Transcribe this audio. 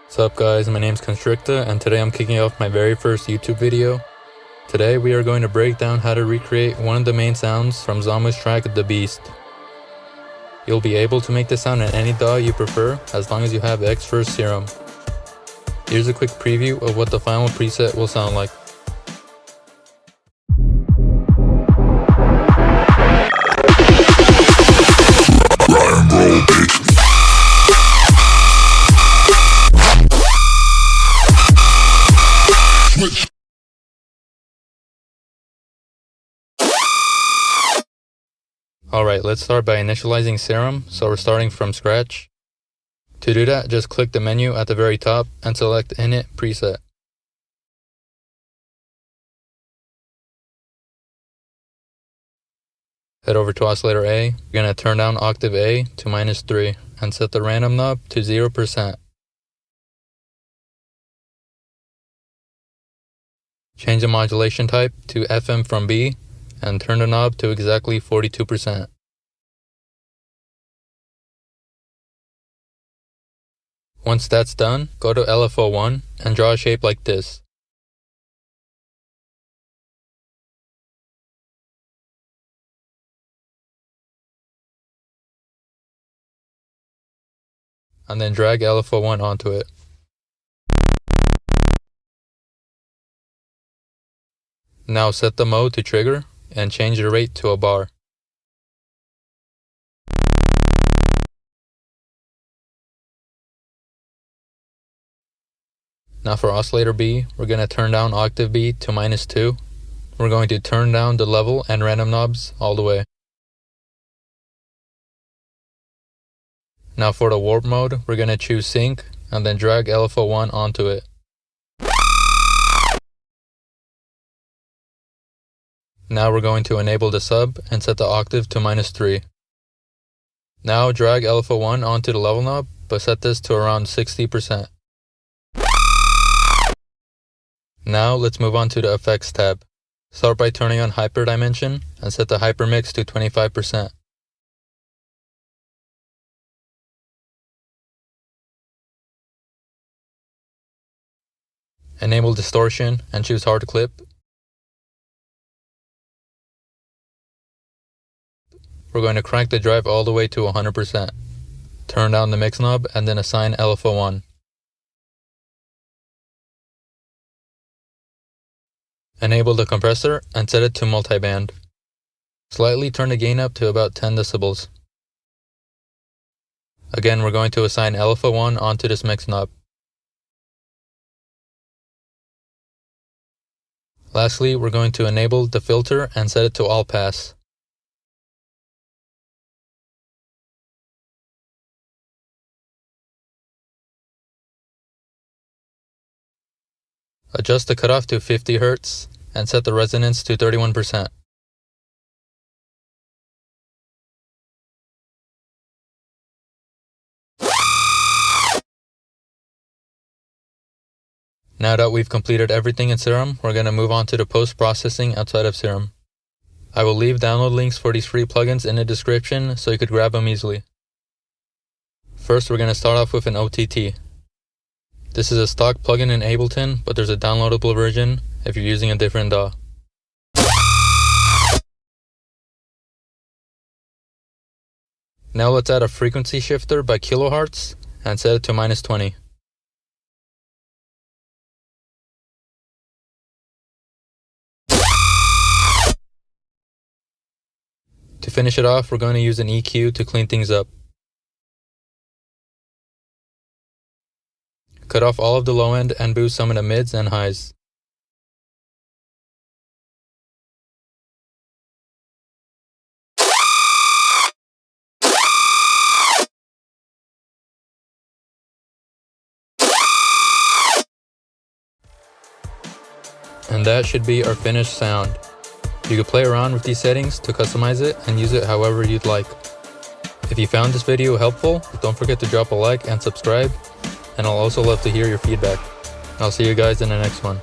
What's up guys, my name's Constricta and today I'm kicking off my very first YouTube video. Today we are going to break down how to recreate one of the main sounds from Zomboy's track d.e.a.d. You'll be able to make this sound in any DAW you prefer as long as you have xfer Serum. Here's a quick preview of what the final preset will sound like. Alright, let's start by initializing Serum, so we're starting from scratch. To do that, just click the menu at the very top and select Init Preset. Head over to Oscillator A, you're going to turn down octave A to -3 and set the random knob to 0%. Change the modulation type to FM from B and turn the knob to exactly 42%. Once that's done, go to LFO1 and draw a shape like this. And then drag LFO1 onto it. Now set the mode to trigger and change the rate to a bar. Now for Oscillator B, we're going to turn down octave B to -2. We're going to turn down the level and random knobs all the way. Now for the warp mode, we're going to choose sync and then drag LFO1 onto it. Now we're going to enable the sub and set the octave to -3. Now drag LFO1 onto the level knob, but set this to around 60%. Now let's move on to the effects tab. Start by turning on hyper dimension and set the hypermix to 25%. Enable distortion and choose hard clip. We're going to crank the drive all the way to 100%. Turn down the mix knob and then assign LFO1. Enable the compressor and set it to multiband. Slightly turn the gain up to about 10 decibels. Again, we're going to assign LFO1 onto this mix knob. Lastly, we're going to enable the filter and set it to all pass. Adjust the cutoff to 50 Hz and set the resonance to 31%. Now that we've completed everything in Serum, we're going to move on to the post-processing outside of Serum. I will leave download links for these free plugins in the description so you could grab them easily. First, we're going to start off with an OTT. This is a stock plugin in Ableton, but there's a downloadable version if you're using a different DAW. Now let's add a frequency shifter by kilohertz and set it to -20. To finish it off, we're going to use an EQ to clean things up. Cut off all of the low end and boost some of the mids and highs. And that should be our finished sound. You can play around with these settings to customize it and use it however you'd like. If you found this video helpful, don't forget to drop a like and subscribe, and I'll also love to hear your feedback. I'll see you guys in the next one.